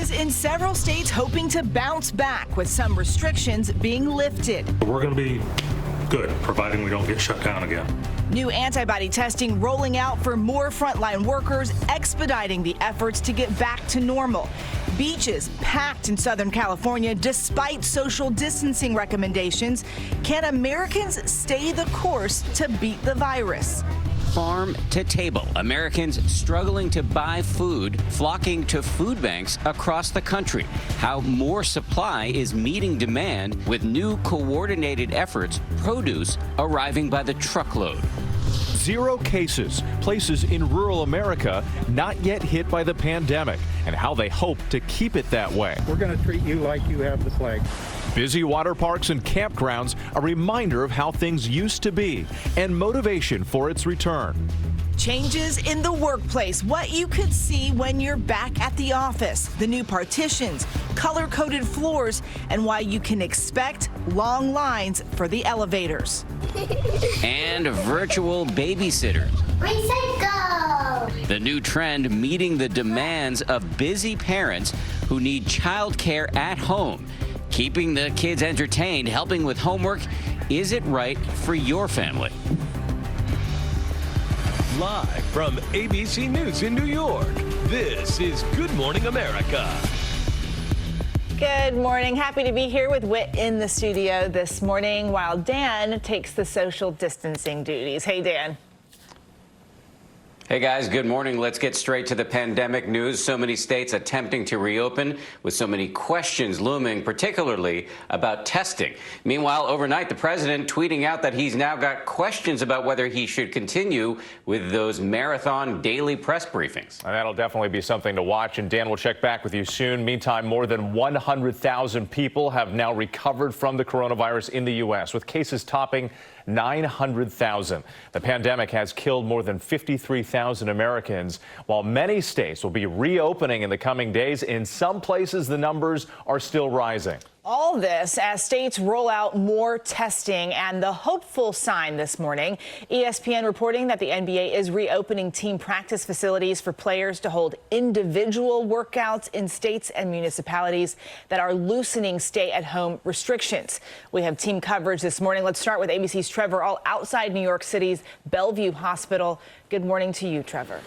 Businesses in several states hoping to bounce back with some restrictions being lifted. We're going to be good, providing we don't get shut down again. New antibody testing rolling out for more frontline workers, expediting the efforts to get back to normal. Beaches packed in Southern California despite social distancing recommendations. Can Americans stay the course to beat the virus? Farm to table, Americans struggling to buy food, flocking to food banks across the country. How more supply is meeting demand with new coordinated efforts, produce arriving by the truckload. 0 cases, places in rural America not yet hit by the pandemic, and how they hope to keep it that way. We're going to treat you like you have the plague. Busy water parks and campgrounds, a reminder of how things used to be, and motivation for its return. Changes in the workplace, what you could see when you're back at the office, the new partitions, color-coded floors, and why you can expect long lines for the elevators. And virtual babysitters. Reset, go! The new trend meeting the demands of busy parents who need childcare at home. Keeping the kids entertained, helping with homework. Is it right for your family? Live from ABC News in New York, this is Good Morning America. Good morning. Happy to be here with Whit in the studio this morning while Dan takes the social distancing duties. Hey, Dan. Hey guys, good morning. Let's get straight to the pandemic news. So many states attempting to reopen with so many questions looming, particularly about testing. Meanwhile, overnight, the president tweeting out that he's now got questions about whether he should continue with those marathon daily press briefings. And that'll definitely be something to watch, and Dan will check back with you soon. Meantime, more than 100,000 people have now recovered from the coronavirus in the U.S., with cases topping 900,000. The pandemic has killed more than 53,000 Americans. While many states will be reopening in the coming days, in some places the numbers are still rising. All this as states roll out more testing, and the hopeful sign this morning, ESPN reporting that the NBA is reopening team practice facilities for players to hold individual workouts in states and municipalities that are loosening stay-at-home restrictions. We have team coverage this morning. Let's start with ABC's Trevor, all outside New York City's Bellevue Hospital. Good morning to you, Trevor.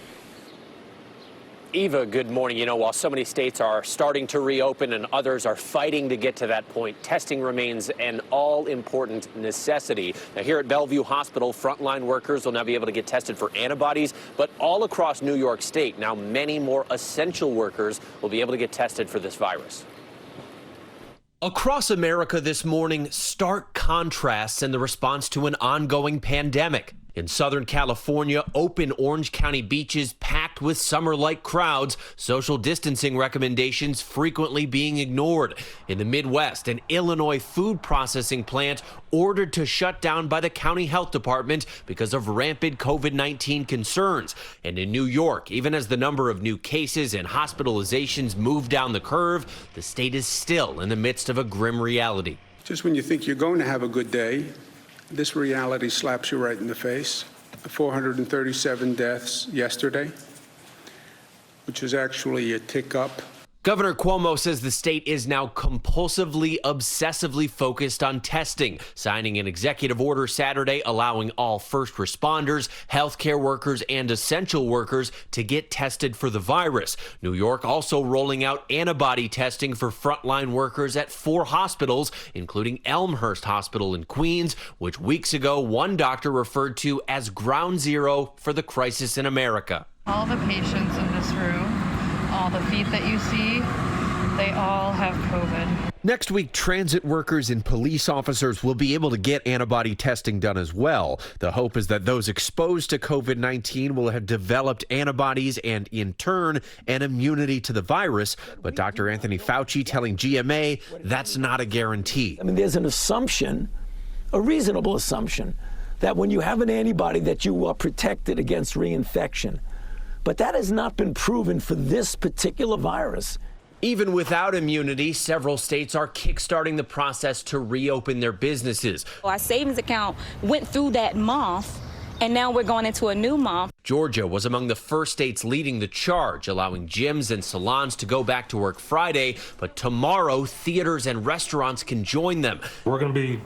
Eva, good morning. You know, while so many states are starting to reopen and others are fighting to get to that point, testing remains an all-important necessity. Now, here at Bellevue Hospital, frontline workers will now be able to get tested for antibodies, but all across New York State, now many more essential workers will be able to get tested for this virus. Across America this morning, stark contrasts in the response to an ongoing pandemic. In Southern California, open Orange County beaches packed with summer-like crowds, social distancing recommendations frequently being ignored. In the Midwest, an Illinois food processing plant ordered to shut down by the county health department because of rampant COVID-19 concerns. And in New York, even as the number of new cases and hospitalizations move down the curve, the state is still in the midst of a grim reality. Just when you think you're going to have a good day, this reality slaps you right in the face. 437 deaths yesterday, which is actually a tick up. Governor Cuomo says the state is now compulsively, obsessively focused on testing, signing an executive order Saturday allowing all first responders, healthcare workers, and essential workers to get tested for the virus. New York also rolling out antibody testing for frontline workers at 4 hospitals, including Elmhurst Hospital in Queens, which weeks ago one doctor referred to as ground zero for the crisis in America. All the patients in this room, all the feet that you see, they all have COVID. Next week, transit workers and police officers will be able to get antibody testing done as well. The hope is that those exposed to COVID-19 will have developed antibodies and, in turn, an immunity to the virus. But Dr. Anthony Fauci telling GMA that's not a guarantee. I mean, there's an assumption, a reasonable assumption, that when you have an antibody that you are protected against reinfection. But that has not been proven for this particular virus. Even without immunity, several states are kickstarting the process to reopen their businesses. Our savings account went through that month, and now we're going into a new month. Georgia was among the first states leading the charge, allowing gyms and salons to go back to work Friday. But tomorrow, theaters and restaurants can join them. We're going to be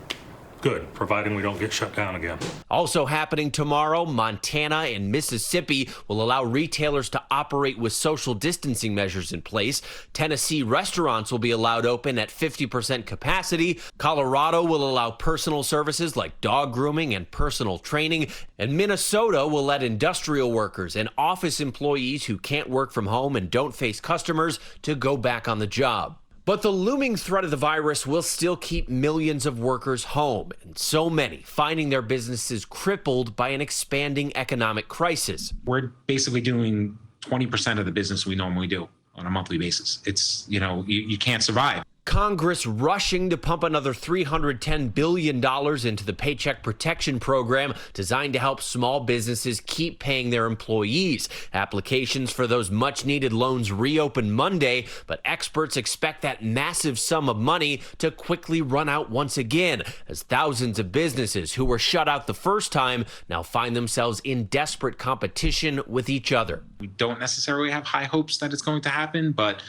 good, providing we don't get shut down again. Also happening tomorrow, Montana and Mississippi will allow retailers to operate with social distancing measures in place. Tennessee restaurants will be allowed open at 50% capacity. Colorado will allow personal services like dog grooming and personal training. And Minnesota will let industrial workers and office employees who can't work from home and don't face customers to go back on the job. But the looming threat of the virus will still keep millions of workers home, and so many finding their businesses crippled by an expanding economic crisis. We're basically doing 20% of the business we normally do on a monthly basis. It's, you can't survive. Congress rushing to pump another $310 billion into the Paycheck Protection Program designed to help small businesses keep paying their employees. Applications for those much-needed loans reopen Monday, but experts expect that massive sum of money to quickly run out once again, as thousands of businesses who were shut out the first time now find themselves in desperate competition with each other. We don't necessarily have high hopes that it's going to happen, but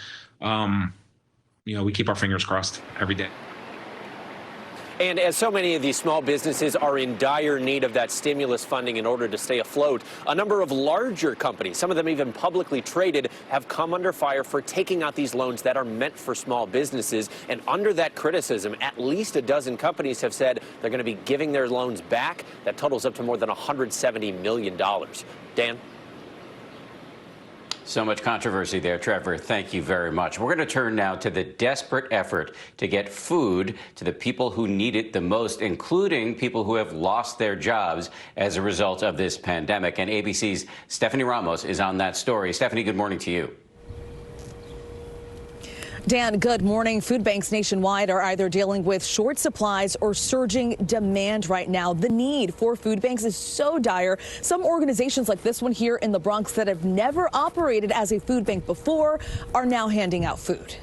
we keep our fingers crossed every day. And as so many of these small businesses are in dire need of that stimulus funding in order to stay afloat, a number of larger companies, some of them even publicly traded, have come under fire for taking out these loans that are meant for small businesses. And under that criticism, at least a dozen companies have said they're going to be giving their loans back. That totals up to more than $170 million. Dan? So much controversy there, Trevor. Thank you very much. We're going to turn now to the desperate effort to get food to the people who need it the most, including people who have lost their jobs as a result of this pandemic. And ABC's Stephanie Ramos is on that story. Stephanie, good morning to you. Dan, good morning. Food banks nationwide are either dealing with short supplies or surging demand right now. The need for food banks is so dire. Some organizations like this one here in the Bronx that have never operated as a food bank before are now handing out food.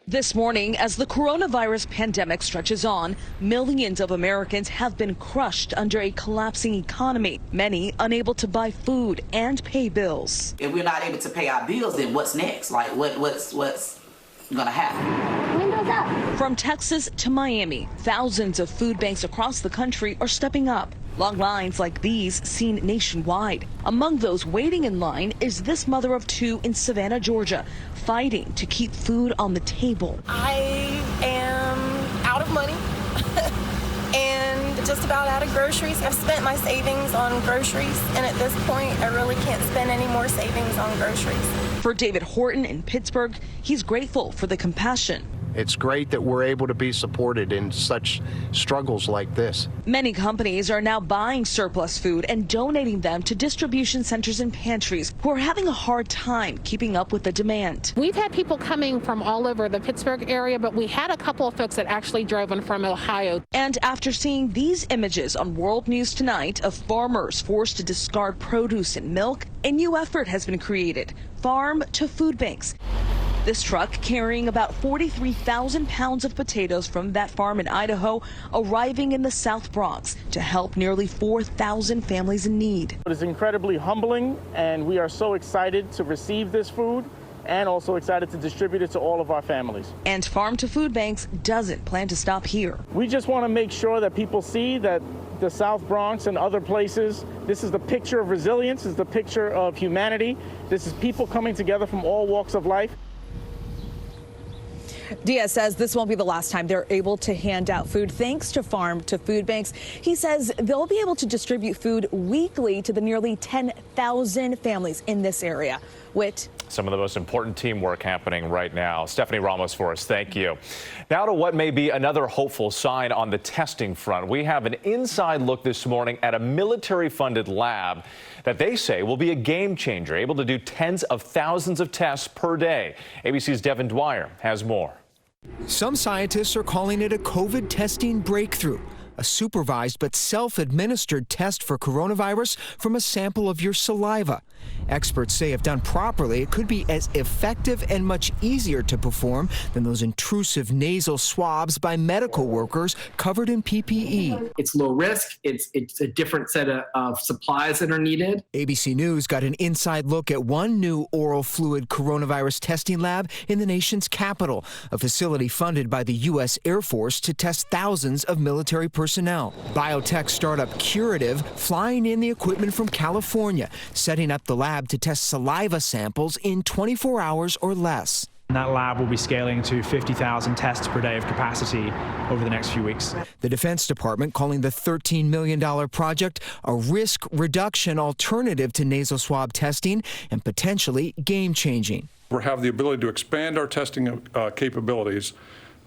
This morning, as the coronavirus pandemic stretches on, millions of Americans have been crushed under a collapsing economy, many unable to buy food and pay bills. If we're not able to pay our bills, then what's next? Like what's gonna happen? Windows up. From Texas to Miami, thousands of food banks across the country are stepping up. Long lines like these seen nationwide. Among those waiting in line is this mother of two in Savannah, Georgia, fighting to keep food on the table. I am out of money and just about out of groceries. I've spent my savings on groceries, and at this point, I really can't spend any more savings on groceries. For David Horton in Pittsburgh, he's grateful for the compassion. It's great that we're able to be supported in such struggles like this. Many companies are now buying surplus food and donating them to distribution centers and pantries who are having a hard time keeping up with the demand. We've had people coming from all over the Pittsburgh area, but we had a couple of folks that actually drove in from Ohio. And after seeing these images on World News Tonight of farmers forced to discard produce and milk, a new effort has been created, Farm to Food Banks. This truck carrying about 43,000 pounds of potatoes from that farm in Idaho arriving in the South Bronx to help nearly 4,000 families in need. It is incredibly humbling, and we are so excited to receive this food and also excited to distribute it to all of our families. And Farm to Food Banks doesn't plan to stop here. We just want to make sure that people see that the South Bronx and other places, this is the picture of resilience, this is the picture of humanity. This is people coming together from all walks of life. Diaz says this won't be the last time they're able to hand out food thanks to Farm to Food Banks. He says they'll be able to distribute food weekly to the nearly 10,000 families in this area. Whit. Some of the most important teamwork happening right now. Stephanie Ramos for us. Thank you. Now to what may be another hopeful sign on the testing front. We have an inside look this morning at a military-funded lab that they say will be a game changer, able to do tens of thousands of tests per day. ABC's Devin Dwyer has more. Some scientists are calling it a COVID testing breakthrough. a supervised but self-administered test for coronavirus from a sample of your saliva. Experts say if done properly, it could be as effective and much easier to perform than those intrusive nasal swabs by medical workers covered in PPE. It's low risk. It's a different set of supplies that are needed. ABC News got an inside look at one new oral fluid coronavirus testing lab in the nation's capital, a facility funded by the U.S. Air Force to test thousands of military personnel. Biotech startup Curative flying in the equipment from California, setting up the lab to test saliva samples in 24 hours or less. That lab will be scaling to 50,000 tests per day of capacity over the next few weeks. The Defense Department calling the $13 million project a risk reduction alternative to nasal swab testing and potentially game-changing. We have the ability to expand our testing capabilities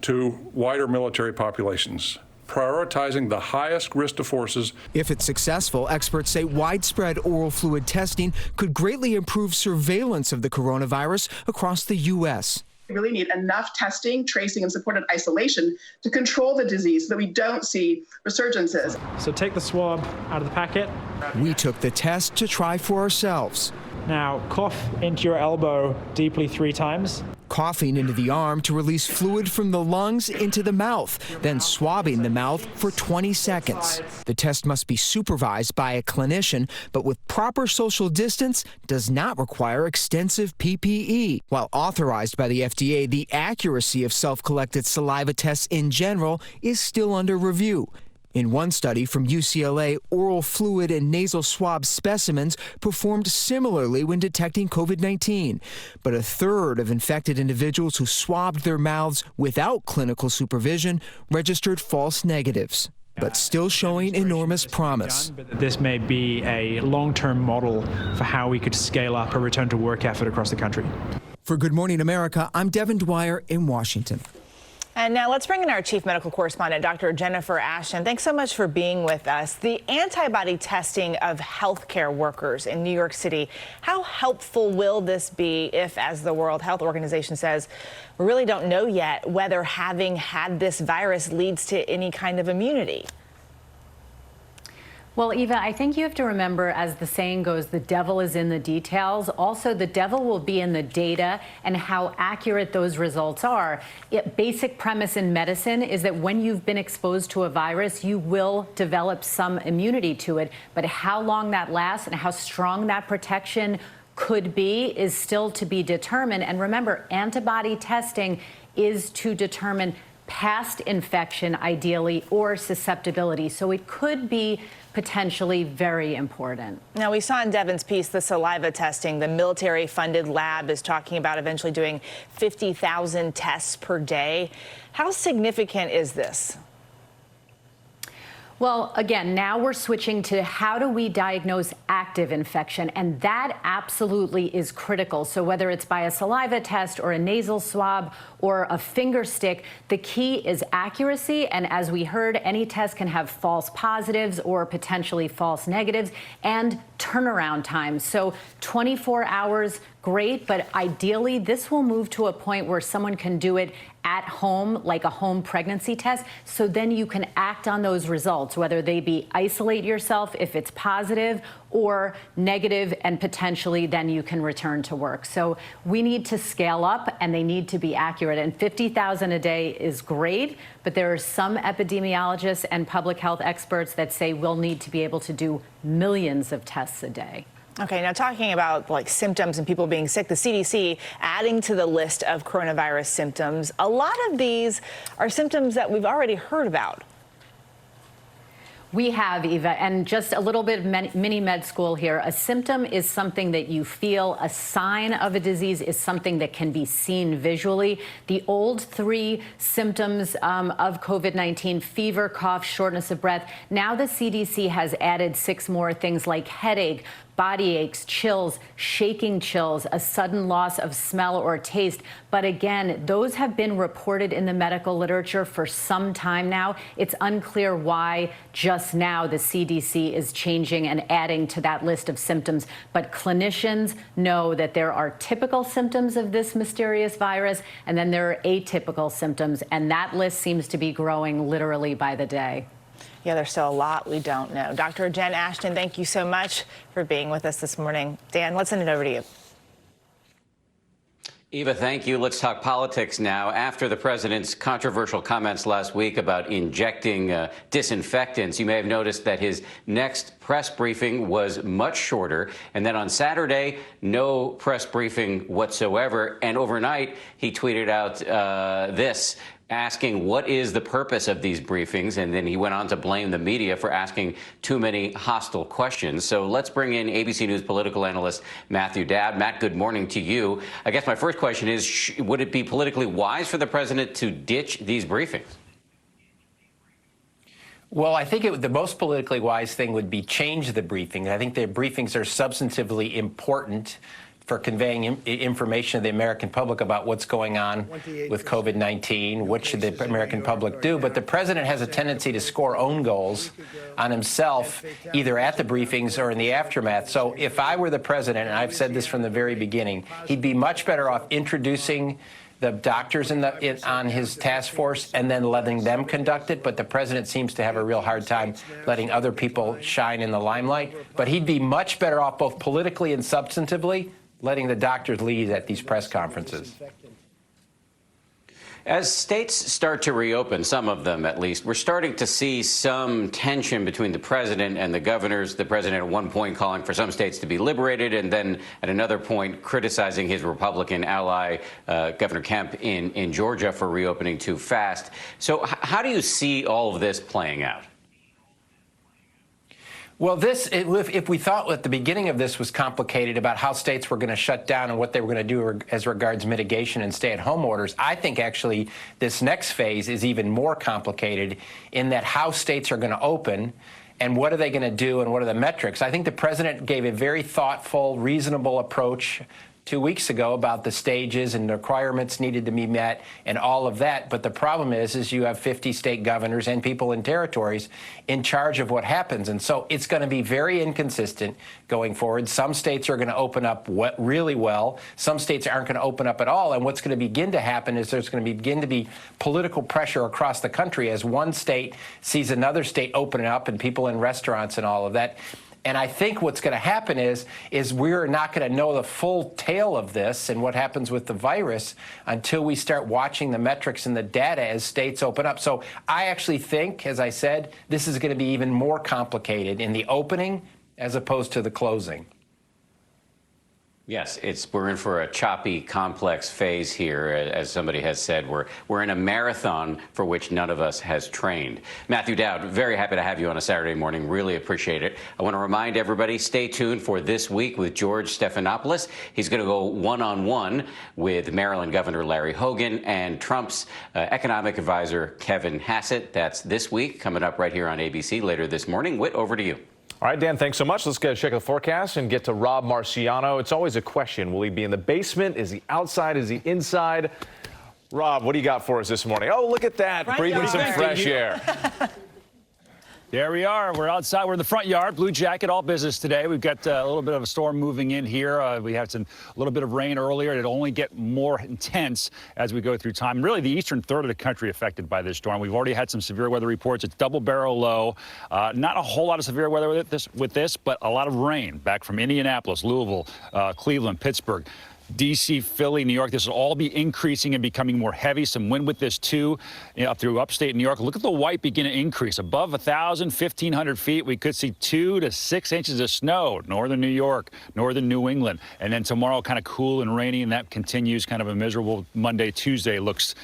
to wider military populations, prioritizing the highest risk to forces. If it's successful, experts say widespread oral fluid testing could greatly improve surveillance of the coronavirus across the U.S. We really need enough testing, tracing, and supported isolation to control the disease so that we don't see resurgences. So take the swab out of the packet. We took the test to try for ourselves. Now cough into your elbow deeply 3 times. Coughing into the arm to release fluid from the lungs into the mouth, then swabbing the mouth for 20 seconds. The test must be supervised by a clinician, but with proper social distance does not require extensive PPE. While authorized by the FDA, the accuracy of self-collected saliva tests in general is still under review. In one study from UCLA, oral fluid and nasal swab specimens performed similarly when detecting COVID-19. But a third of infected individuals who swabbed their mouths without clinical supervision registered false negatives, but still showing enormous promise. This may be a long-term model for how we could scale up a return to work effort across the country. For Good Morning America, I'm Devin Dwyer in Washington. And now let's bring in our chief medical correspondent, Dr. Jennifer Ashton. Thanks so much for being with us. The antibody testing of healthcare workers in New York City, how helpful will this be if, as the World Health Organization says, we really don't know yet whether having had this virus leads to any kind of immunity? Well, Eva, I think you have to remember, as the saying goes, the devil is in the details. Also, the devil will be in the data and how accurate those results are. Basic premise in medicine is that when you've been exposed to a virus, you will develop some immunity to it. But how long that lasts and how strong that protection could be is still to be determined. And remember, antibody testing is to determine past infection, ideally, or susceptibility. So it could be potentially very important. Now, we saw in Devin's piece the saliva testing. The military-funded lab is talking about eventually doing 50,000 tests per day. How significant is this? Well, again, now we're switching to how do we diagnose active infection, and that absolutely is critical. So whether it's by a saliva test or a nasal swab or a finger stick, the key is accuracy. And as we heard, any test can have false positives or potentially false negatives, and turnaround time. So 24 hours, great, but ideally this will move to a point where someone can do it at home, like a home pregnancy test, so then you can act on those results, whether they be isolate yourself if it's positive or negative, and potentially then you can return to work. So we need to scale up, and they need to be accurate. And 50,000 a day is great, but there are some epidemiologists and public health experts that say we'll need to be able to do millions of tests a day. Okay, now talking about like symptoms and people being sick, the CDC adding to the list of coronavirus symptoms. A lot of these are symptoms that we've already heard about. We have, Eva, and just a little bit of mini med school here. A symptom is something that you feel. A sign of a disease is something that can be seen visually. The old 3 symptoms of COVID-19, fever, cough, shortness of breath. Now the CDC has added 6 more things like headache, body aches, chills, shaking chills, a sudden loss of smell or taste. But again, those have been reported in the medical literature for some time now. It's unclear why just now the CDC is changing and adding to that list of symptoms. But clinicians know that there are typical symptoms of this mysterious virus, and then there are atypical symptoms, and that list seems to be growing literally by the day. Yeah, there's still a lot we don't know. Dr. Jen Ashton, thank you so much for being with us this morning. Dan, let's send it over to you. Eva, thank you. Let's talk politics now. After the president's controversial comments last week about injecting disinfectants, you may have noticed that his next press briefing was much shorter. And then on Saturday, no press briefing whatsoever. And overnight, he tweeted out this, asking what is the purpose of these briefings, and then he went on to blame the media for asking too many hostile questions. So let's bring in ABC News political analyst Matthew Dowd. Matt, good morning to you. I guess my first question is, would it be politically wise for the president to ditch these briefings? Well, I think the most politically wise thing would be change the briefing. I think the briefings are substantively important for conveying information to the American public about what's going on with COVID-19, what should the American public do. But the president has a tendency to score own goals on himself, either at the briefings or in the aftermath. So if I were the president, and I've said this from the very beginning, he'd be much better off introducing the doctors on his task force and then letting them conduct it. But the president seems to have a real hard time letting other people shine in the limelight. But he'd be much better off both politically and substantively letting the doctors lead at these press conferences. As states start to reopen, some of them at least, we're starting to see some tension between the president and the governors. The president at one point calling for some states to be liberated, and then at another point criticizing his Republican ally, Governor Kemp in Georgia, for reopening too fast. So how do you see all of this playing out? Well, if we thought at the beginning of this was complicated about how states were going to shut down and what they were going to do as regards mitigation and stay-at-home orders, I think actually this next phase is even more complicated in that how states are going to open and what are they going to do and what are the metrics. I think the president gave a very thoughtful, reasonable approach 2 weeks ago about the stages and the requirements needed to be met and all of that. But the problem is you have 50 state governors and people in territories in charge of what happens. And so it's going to be very inconsistent going forward. Some states are going to open up really well. Some states aren't going to open up at all. And what's going to begin to happen is there's going to begin to be political pressure across the country as one state sees another state opening up and people in restaurants and all of that. And I think what's going to happen is we're not going to know the full tale of this and what happens with the virus until we start watching the metrics and the data as states open up. So I actually think, as I said, this is going to be even more complicated in the opening as opposed to the closing. Yes, we're in for a choppy, complex phase here. As somebody has said, we're in a marathon for which none of us has trained. Matthew Dowd, very happy to have you on a Saturday morning. Really appreciate it. I want to remind everybody, stay tuned for This Week with George Stephanopoulos. He's going to go one-on-one with Maryland Governor Larry Hogan and Trump's economic advisor, Kevin Hassett. That's This Week, coming up right here on ABC later this morning. Whit, over to you. All right, Dan, thanks so much. Let's get a check of the forecast and get to Rob Marciano. It's always a question. Will he be in the basement? Is he outside? Is he inside? Rob, what do you got for us this morning? Oh, look at that. Breathing some fresh air. There we are. We're outside. We're in the front yard. Blue jacket, all business today. We've got a little bit of a storm moving in here. We had a little bit of rain earlier. It'll only get more intense as we go through time. Really, the eastern third of the country affected by this storm. We've already had some severe weather reports. It's double barrel low. Not a whole lot of severe weather with this, but a lot of rain back from Indianapolis, Louisville, Cleveland, Pittsburgh, D.C., Philly, New York. This will all be increasing and becoming more heavy. Some wind with this, too, up through upstate New York. Look at the white begin to increase. Above 1,000, 1,500 feet, we could see 2 to 6 inches of snow. Northern New York, northern New England. And then tomorrow kind of cool and rainy, and that continues. Kind of a miserable Monday. Tuesday looks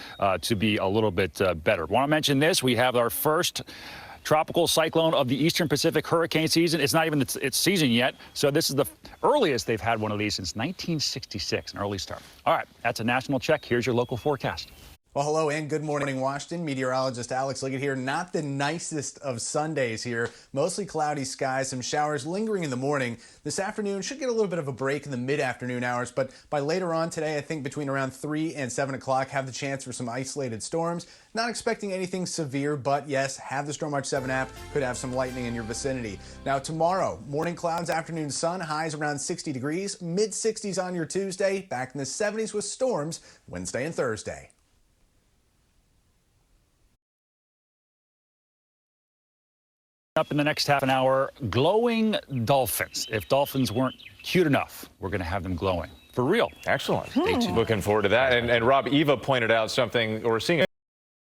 to be a little bit better. Want to mention this. We have our first tropical cyclone of the Eastern Pacific hurricane season. It's not even its season yet, so this is the earliest they've had one of these since 1966, an early start. All right, that's a national check. Here's your local forecast. Well, hello and good morning, Washington. Meteorologist Alex Liggett here. Not the nicest of Sundays here. Mostly cloudy skies, some showers lingering in the morning. This afternoon should get a little bit of a break in the mid-afternoon hours, but by later on today, I think between around 3 and 7 o'clock, have the chance for some isolated storms. Not expecting anything severe, but yes, have the Storm Watch 7 app. Could have some lightning in your vicinity. Now tomorrow, morning clouds, afternoon sun, highs around 60 degrees, mid-60s on your Tuesday, back in the 70s with storms Wednesday and Thursday. Up in the next half an hour, glowing dolphins. If dolphins weren't cute enough, we're going to have them glowing. For real. Excellent. Stay tuned. Looking forward to that. And Rob, Eva pointed out something, or seeing